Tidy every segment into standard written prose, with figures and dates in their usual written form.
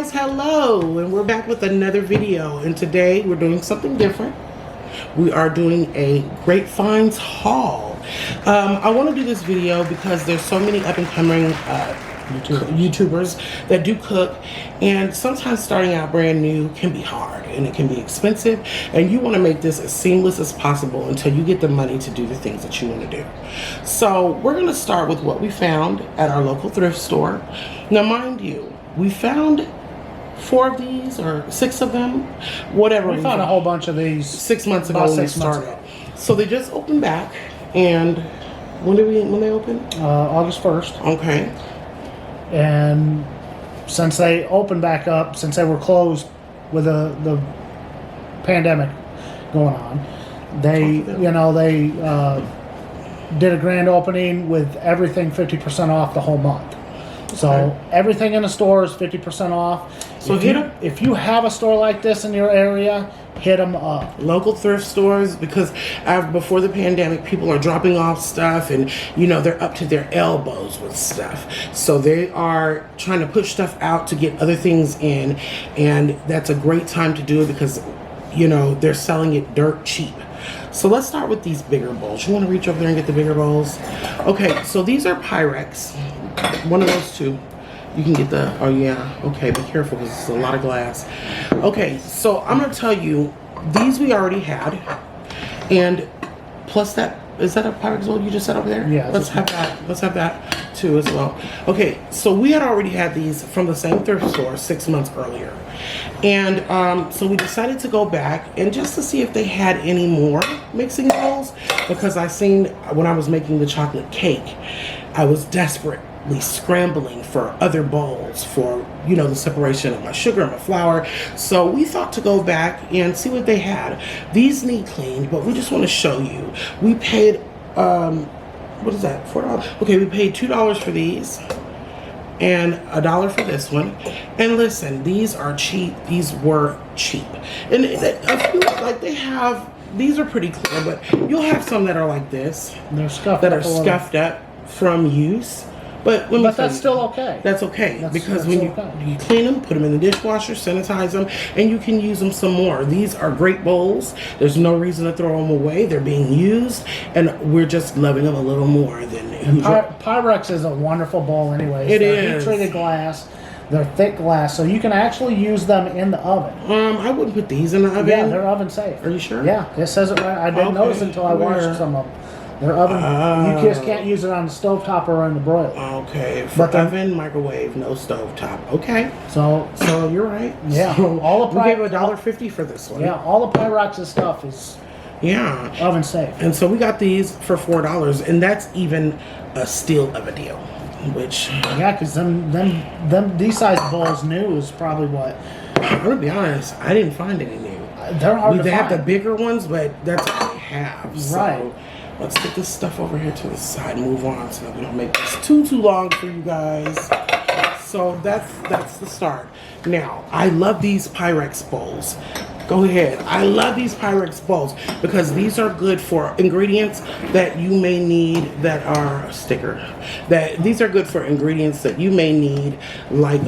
guys, hello, and we're back with another video, and today we're doing something different. We are doing a grapevines haul. I want to do this video because there's so many up and coming YouTubers that do cook, and sometimes starting out brand new can be hard and it can be expensive, and you want to make this as seamless as possible until you get the money to do the things that you want to do. So we're going to start with what we found at our local thrift store. Now mind you, we found 4 of these or 6 of them, whatever. We found a whole bunch of these 6 months ago when we started. So they just opened back, and when they opened? August 1st. Okay. And since they opened back up, since they were closed with the pandemic going on, they did a grand opening with everything 50% off the whole month. So everything in the store is 50% off. So if you have a store like this in your area, hit them up. Local thrift stores, because before the pandemic, people are dropping off stuff, and they're up to their elbows with stuff. So they are trying to push stuff out to get other things in, and that's a great time to do it because they're selling it dirt cheap. So let's start with these bigger bowls. You want to reach over there and get the bigger bowls? Okay, so these are Pyrex. One of those two. You can get the, oh yeah, okay, be careful because it's a lot of glass. Okay, so I'm going to tell you, these we already had, and plus that, is that a Pyrex bowl you just set over there? Yeah. Let's have that too as well. Okay, so we had already had these from the same thrift store 6 months earlier. And so we decided to go back and just to see if they had any more mixing bowls, because I seen when I was making the chocolate cake, I was desperately scrambling for other bowls for the separation of my sugar and my flour. So we thought to go back and see what they had. These need cleaned, but we just want to show you. We paid what is that, $4? Okay, we paid $2 for these and $1 for this one. And listen, these are cheap. These were cheap, and a few, like they have, these are pretty clear, but you'll have some that are like this. They're scuffed that are scuffed up from use. But that's still okay. That's okay, because when you clean them, put them in the dishwasher, sanitize them, and you can use them some more. These are great bowls. There's no reason to throw them away. They're being used, and we're just loving them a little more than Pyrex is a wonderful bowl anyway. It is heat-treated glass. They're thick glass, so you can actually use them in the oven. I wouldn't put these in the oven. Yeah, they're oven safe. Are you sure? Yeah, it says it right. I didn't notice until I watched some of them. They're oven. You just can't use it on the stovetop or on the broiler. Okay, for oven, microwave, no stovetop. Okay, so you're right. Yeah, so all the we gave $1.50 for this one. Yeah, all the Pyrex's stuff is oven safe. And so we got these for $4, and that's even a steal of a deal. Which because these size bowls new is probably what. I'm gonna be honest, I didn't find any new. They're hard to find. They have the bigger ones, but that's all they have. Right. So let's get this stuff over here to the side and move on so that we don't make this too long for you guys. So that's the start. Now, I love these Pyrex bowls. Go ahead. I love these Pyrex bowls because these are good for ingredients that you may need that are these are good for ingredients that you may need, like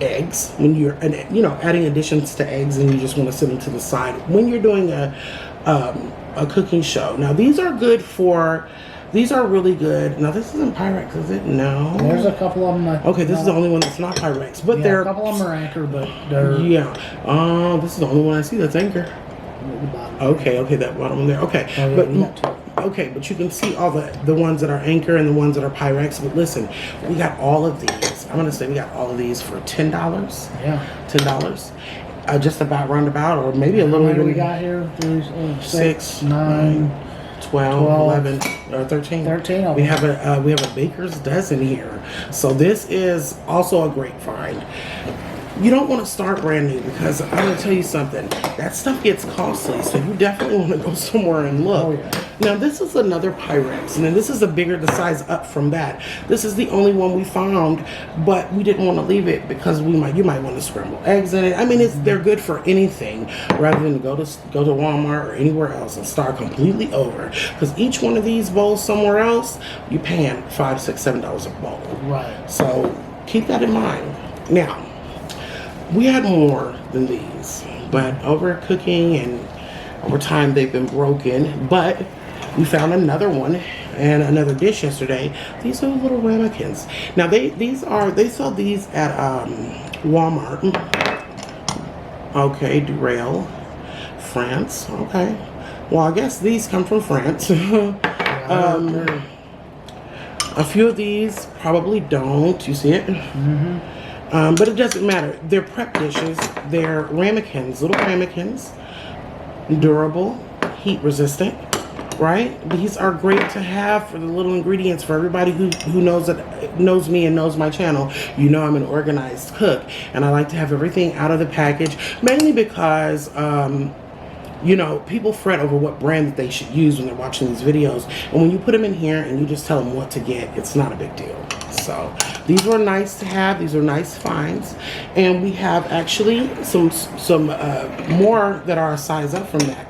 eggs, when you're adding additions to eggs and you just want to sit them to the side when you're doing a cooking show. Now these are good for. These are really good. Now this isn't Pyrex, is it? No. There's a couple of them. Okay, this is the only one that's not Pyrex, but a couple of them are Anchor, but they're this is the only one I see that's Anchor. Okay, that bottom one there. Okay, but you can see all the ones that are Anchor and the ones that are Pyrex. But listen, we got all of these. I'm gonna say we got all of these for $10. Yeah, $10. Just about roundabout, or maybe a little. What do we got here? 6, 9. 12, 11, or 13. 13. We have a baker's dozen here. So this is also a great find. You don't want to start brand new because I'm going to tell you something. That stuff gets costly, so you definitely want to go somewhere and look. Oh, yeah. Now this is another Pyrex, and then this is the size up from that. This is the only one we found, but we didn't want to leave it because you might want to scramble eggs in it. I mean, they're good for anything rather than go to Walmart or anywhere else and start completely over. Because each one of these bowls somewhere else, you're paying $5, $6, $7 a bowl. Right. So keep that in mind. Now, we had more than these, but over cooking and over time they've been broken. But we found another one and another dish yesterday. These are little ramekins. Now they sell these at Walmart. Okay, Derail, France. Okay, well I guess these come from France. A few of these probably don't. You see it? But it doesn't matter. They're prep dishes. They're ramekins, little ramekins, durable, heat resistant. Right? These are great to have for the little ingredients for everybody who knows me and knows my channel. You know I'm an organized cook, and I like to have everything out of the package, mainly because you know, people fret over what brand that they should use when they're watching these videos, and when you put them in here and you just tell them what to get, it's not a big deal. So these were nice to have. These are nice finds, and we have actually some more that are a size up from that.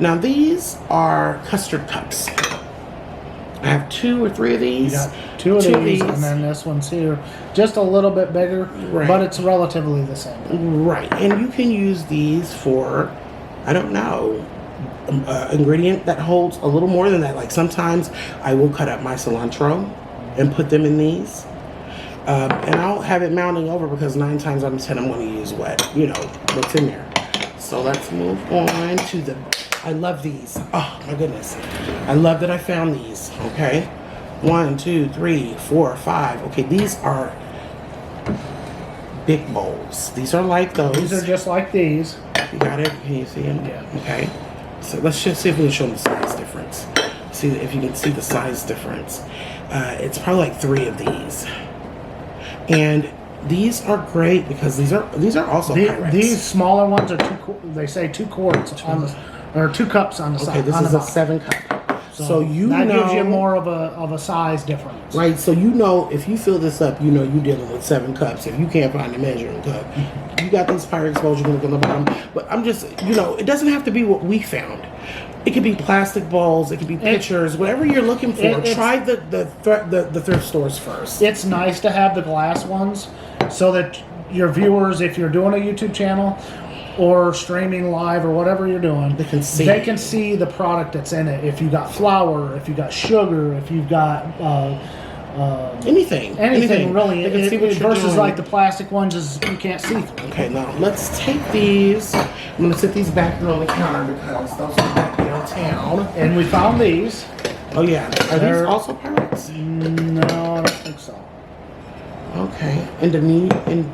Now these are custard cups. I have 2 or 3 of these. You got two of these, and then this one's here, just a little bit bigger, right, but it's relatively the same. Right, and you can use these for, I don't know, ingredient that holds a little more than that. Like sometimes I will cut up my cilantro and put them in these. And I'll have it mounting over because 9 times out of 10 I'm going to use what's in there. So let's move on to the, I love these. Oh my goodness. I love that I found these. Okay. 1, 2, 3, 4, 5. Okay, these are big bowls. These are like those. These are just like these. You got it? Can you see them? Yeah. Okay. So let's just see if we can show them the size difference. See if you can see the size difference. It's probably like 3 of these. And these are great because these are also Pyrex. These smaller ones are they say 2 quarts on the, or 2 cups on the side. Okay, this is a 7 cup. So you that know, gives you more of a size difference, right? So you know, if you fill this up, you know you're dealing with 7 cups. If you can't find a measuring cup, you got these Pyrex bowls. You're gonna look on the bottom. But I'm just, you know, it doesn't have to be what we found. It could be plastic bowls. It could be pitchers. Whatever you're looking for, try the thrift stores first. It's nice to have the glass ones so that your viewers, if you're doing a YouTube channel or streaming live or whatever you're doing, they can see the product that's in it. If you got flour, if you got sugar, if you've got anything really. They can see what you're versus doing. like the plastic ones, is you can't see. Okay, now let's take these. I'm gonna sit these back here on the counter because those are back downtown. And we found these. Oh yeah, are these also Pyrex? No, I don't think so. Okay, Indonesian.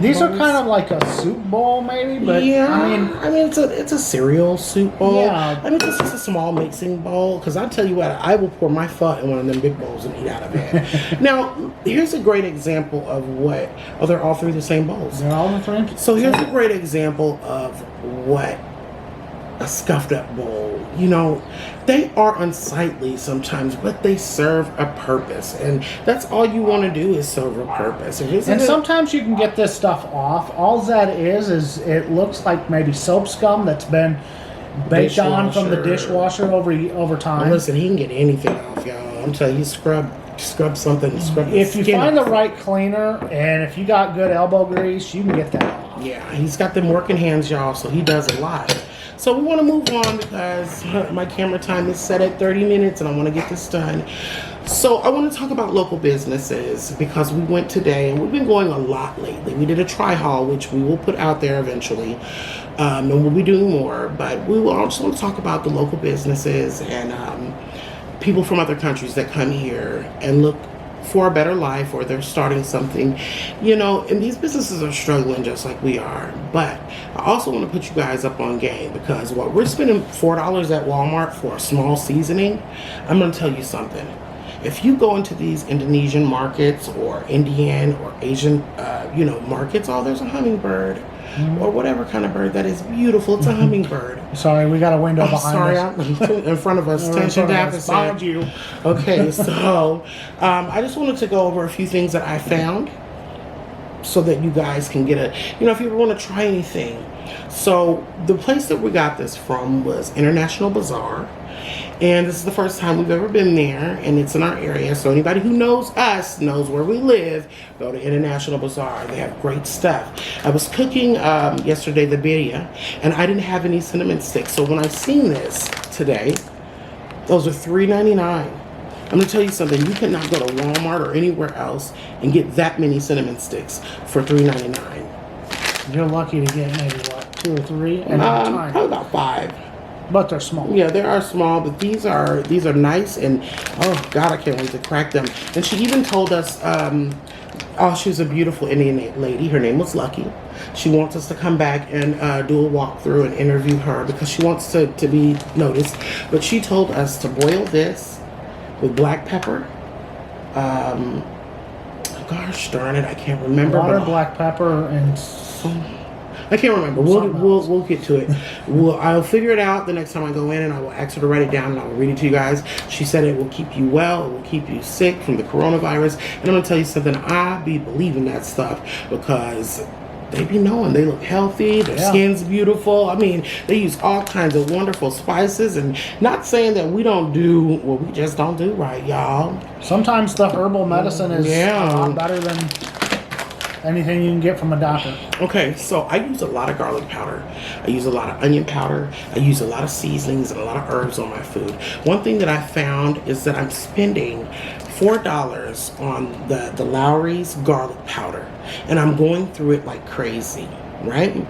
These bowls? are kind of like a soup bowl, maybe. But yeah, I mean, it's a cereal soup bowl. Yeah. I mean, it's just a small mixing bowl. Because I tell you what, I will pour my pho in one of them big bowls and eat out of it. Now, here's a great example of what. Oh, they're all 3 the same bowls. They're all the same. So here's a great example of what a scuffed up bowl. You know, they are unsightly sometimes, but they serve a purpose, and that's all you want to do is serve a purpose. And sometimes you can get this stuff off. All that is it looks like maybe soap scum that's been baked on from the dishwasher over time. Well, listen, he can get anything off, y'all. I'm telling you, scrub something. If you find the right cleaner, and if you got good elbow grease, you can get that off. Yeah, he's got them working hands, y'all, so he does a lot. So we want to move on because my camera time is set at 30 minutes and I want to get this done. So I want to talk about local businesses because we went today and we've been going a lot lately. We did a try haul, which we will put out there eventually, and we'll be doing more. But we will also want to talk about the local businesses and people from other countries that come here and look for a better life, or they're starting something, you know, and these businesses are struggling just like we are. But I also want to put you guys up on game because what we're spending $4 at Walmart for a small seasoning, I'm going to tell you something. If you go into these Indonesian markets or Indian or Asian, markets, there's a hummingbird or whatever kind of bird that is beautiful. It's a hummingbird. Sorry, we got a window behind us. In front of us. Tension deficit. Behind you. Okay, so I just wanted to go over a few things that I found so that you guys can get if you ever want to try anything. So the place that we got this from was International Bazaar. And this is the first time we've ever been there, and it's in our area. So anybody who knows us knows where we live. Go to International Bazaar. They have great stuff. I was cooking yesterday the birria, and I didn't have any cinnamon sticks. So when I seen this today, those are $3.99. I'm gonna tell you something. You cannot go to Walmart or anywhere else and get that many cinnamon sticks for $3.99. You're lucky to get maybe what, 2 or 3, and Probably about 5. But they're small. Yeah, they are small, but these are nice, and oh God, I can't wait to crack them. And she even told us, she was a beautiful Indian lady. Her name was Lucky. She wants us to come back and do a walkthrough and interview her because she wants to be noticed. But she told us to boil this with black pepper. Gosh darn it, I can't remember. Water, black pepper, and I can't remember. We'll get to it. I'll figure it out the next time I go in, and I will ask her to write it down, and I will read it to you guys. She said it will keep you well, it will keep you sick from the coronavirus. And I'm gonna tell you something. I be believing that stuff because they be knowing they look healthy, their skin's beautiful. I mean, they use all kinds of wonderful spices, and not saying that we don't do what we just don't do right, y'all. Sometimes the herbal medicine is a lot better than anything you can get from a doctor. Okay, so I use a lot of garlic powder. I use a lot of onion powder. I use a lot of seasonings and a lot of herbs on my food. One thing that I found is that I'm spending $4 on the Lowry's garlic powder, and I'm going through it like crazy, right?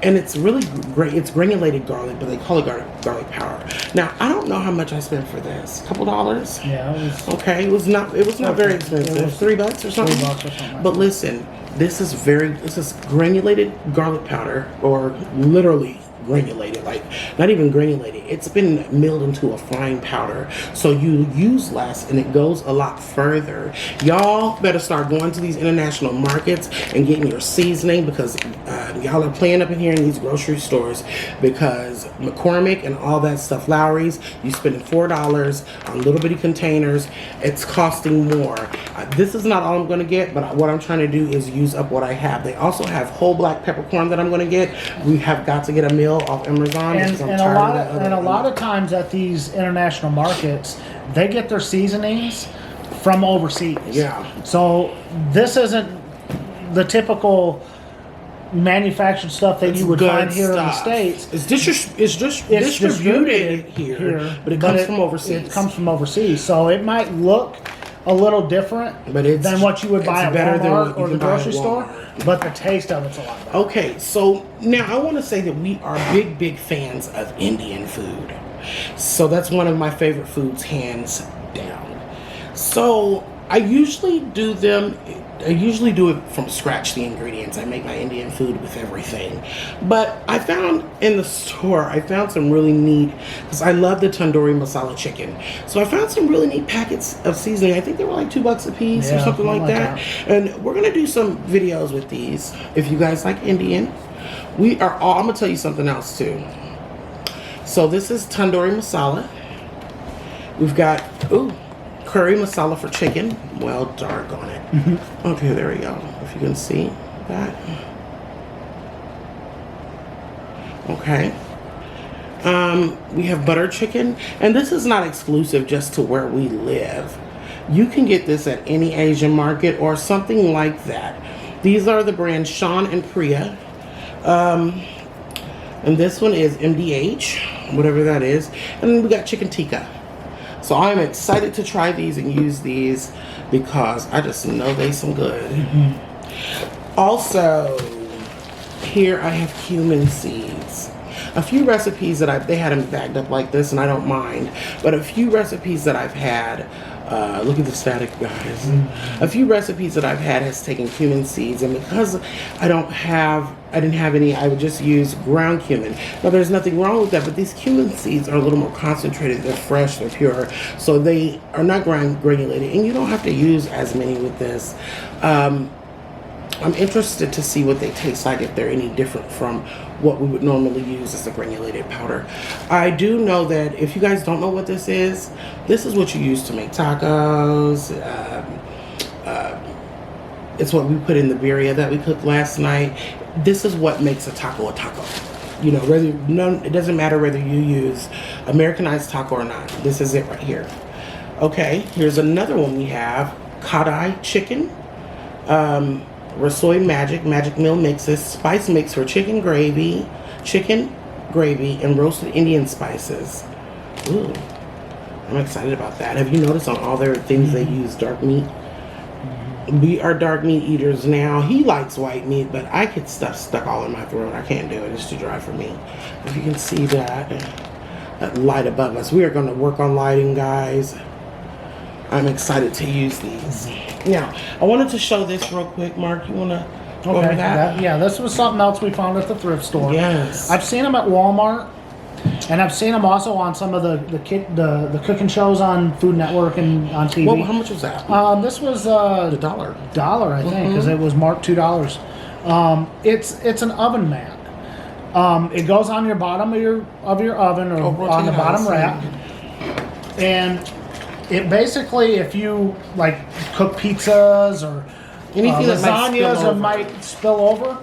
And it's really great. It's granulated garlic, but they call it garlic powder. Now, I don't know how much I spent for this. A couple dollars? Yeah, it was okay. It was not very expensive. It was $3 or something. $3 or something. But listen, this is granulated garlic powder, or literally granulated, like not even granulated. It's been milled into a fine powder, so you use less and it goes a lot further. Y'all better start going to these international markets and getting your seasoning, because y'all are playing up in here in these grocery stores, because McCormick and all that stuff, Lowry's, you spending $4 on little bitty containers. It's costing more. This is not all I'm going to get, but what I'm trying to do is use up what I have. They also have whole black peppercorn that I'm going to get. We have got to get a meal off Amazon, because I'm tired of that. And a lot of times at these international markets, they get their seasonings from overseas. Yeah. So this isn't the typical manufactured stuff that you would find here in the States. It's distributed here, but it comes from overseas. It comes from overseas, so it might look a little different than what you would buy at Walmart or the grocery store, but the taste of it's a lot better. Okay, so now I want to say that we are big fans of Indian food. So that's one of my favorite foods, hands down. So I usually do it from scratch, the ingredients. I make my Indian food with everything. But I found in the store, some really neat, because I love the Tandoori Masala chicken. So I found some really neat packets of seasoning. I think they were like $2 a piece or something like that. And we're going to do some videos with these. If you guys like Indian, I'm going to tell you something else too. So this is Tandoori Masala. We've got, curry masala for chicken. Well, doggone it. Okay, there we go. If you can see that. Okay. We have butter chicken. And this is not exclusive just to where we live. You can get this at any Asian market or something like that. These are the brands Sean and Priya. And this one is MDH, whatever that is. And then we got chicken tikka. So I'm excited to try these and use these because I just know they some good. Also, here I have Cumin Seeds. A few recipes that they had them bagged up like this, and I don't mind. But a few recipes that I've had, look at the static, guys. A few recipes that I've had has taken cumin seeds, and because I didn't have any, I would just use ground cumin. Now there's nothing wrong with that, but these cumin seeds are a little more concentrated. They're fresh, they're pure, so they are not granulated, and you don't have to use as many with this. I'm interested to see what they taste like, if they're any different from what we would normally use as a granulated powder. I do know that if you guys don't know what this is what you use to make tacos. It's what we put in the birria that we cooked last night. This is what makes a taco a taco. You know, it doesn't matter whether you use Americanized taco or not. This is it right here. Okay, here's another one we have. Kadai Chicken. Rasoi Magic Meal Mixes. Spice mix for chicken gravy, and roasted Indian spices. Ooh, I'm excited about that. Have you noticed on all their things they use dark meat? We are dark meat eaters now. He likes white meat, but I get stuff stuck all in my throat. I can't do it. It's too dry for me. If you can see that light above us. We are going to work on lighting, guys. I'm excited to use these. Now, I wanted to show this real quick. Mark, you want to go over that? Yeah, this was something else we found at the thrift store. Yes. I've seen them at Walmart, and I've seen them also on some of the cooking shows on Food Network and on TV. Well, how much was that? This was $1. $1, I think, because it was marked $2. It's an oven mat. It goes on your bottom of your oven or on the bottom rack, and it basically, if you like cook pizzas or anything that might spill over,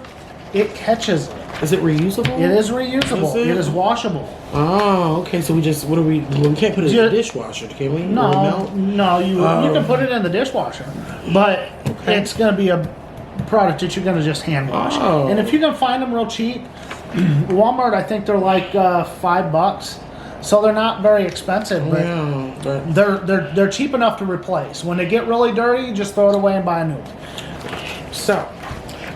it catches it. Is it reusable? It is reusable. It is washable. Oh, okay. So we can't put it in the dishwasher, can we? No. You can put it in the dishwasher, but it's going to be a product that you're going to just hand wash. Oh. And if you can find them real cheap, Walmart, I think they're like $5. So they're not very expensive, but they're cheap enough to replace. When they get really dirty, you just throw it away and buy a new one. So,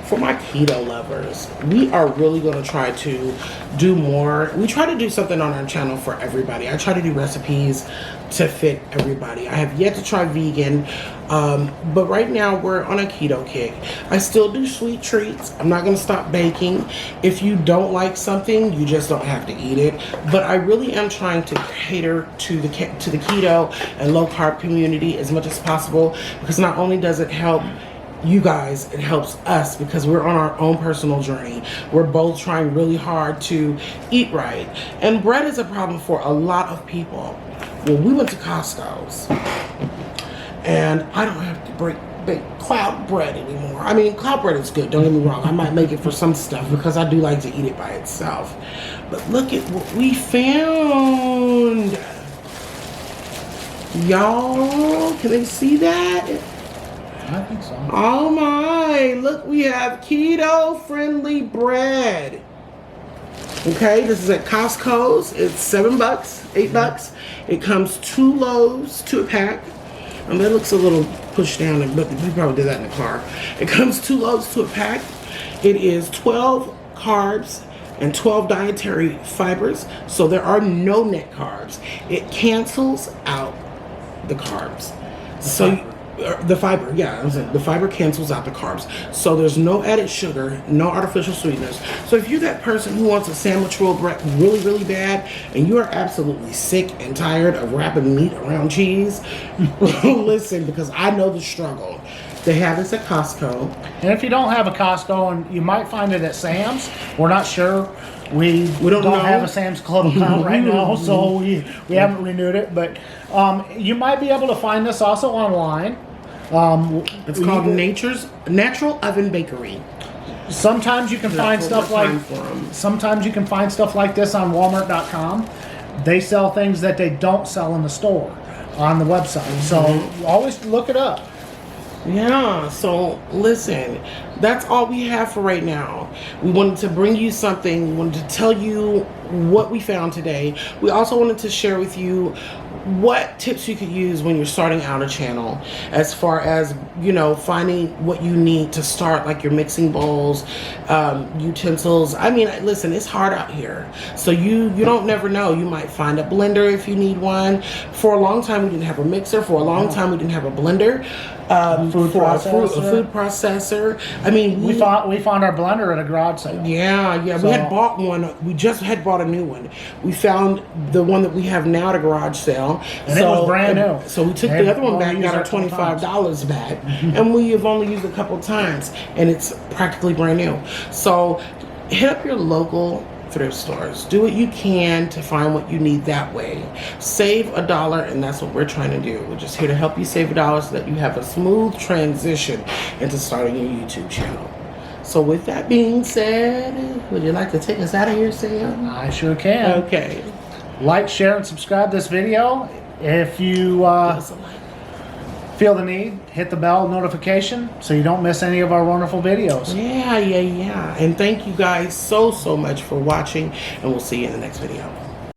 for my keto lovers, we are really going to try to do more. We try to do something on our channel for everybody. I try to do recipes to fit everybody. I have yet to try vegan, but right now we're on a keto kick. I still do sweet treats. I'm not going to stop baking. If you don't like something, you just don't have to eat it. But I really am trying to cater to the keto and low carb community as much as possible, because not only does it help you guys, it helps us, because we're on our own personal journey. We're both trying really hard to eat right. And bread is a problem for a lot of people. Well, we went to Costco's, and I don't have to bake cloud bread anymore. I mean, cloud bread is good, don't get me wrong. I might make it for some stuff because I do like to eat it by itself. But look at what we found. Y'all, can they see that? I think so. Oh my, look, we have keto-friendly bread. Okay, this is at Costco's. It's $7, $8. It comes 2 loaves to a pack. And that looks a little pushed down, but we probably did that in the car. It comes 2 loaves to a pack. It is 12 carbs and 12 dietary fibers, so there are no net carbs. It cancels out the carbs. So the fiber, the fiber cancels out the carbs. So there's no added sugar, no artificial sweeteners. So if you're that person who wants a sandwich roll bread really, really bad, and you are absolutely sick and tired of wrapping meat around cheese, listen, because I know the struggle. They have this at Costco. And if you don't have a Costco, and you might find it at Sam's, we're not sure. We don't have a Sam's Club account right now, so we haven't renewed it. But you might be able to find this also online. It's called Natural Oven Bakery. Sometimes you can find stuff like this on Walmart.com. They sell things that they don't sell in the store on the website. So always look it up. Yeah, so listen, that's all we have for right now. We wanted to bring you something, we wanted to tell you what we found today. We also wanted to share with you what tips you could use when you're starting out a channel, as far as, you know, finding what you need to start, like your mixing bowls, utensils. I mean, listen, it's hard out here, so you don't never know. You might find a blender if you need one. For a long time we didn't have a mixer. For a long time we didn't have a blender. A food processor. I mean, we found our blender at a garage sale. Yeah. So, we had bought one. We just had bought a new one. We found the one that we have now at a garage sale, and it was brand new. So we took the other one back, got our $25 back, and we have only used it a couple times, and it's practically brand new. So hit up your local thrift stores. Do what you can to find what you need that way. Save $1, and that's what we're trying to do. We're just here to help you save $1 so that you have a smooth transition into starting your YouTube channel. So with that being said, would you like to take us out of here, Sam? I sure can. Okay. Like, share, and subscribe this video. If you Give us a like. feel the need, hit the bell notification so you don't miss any of our wonderful videos. Yeah. And thank you guys so much for watching, and we'll see you in the next video.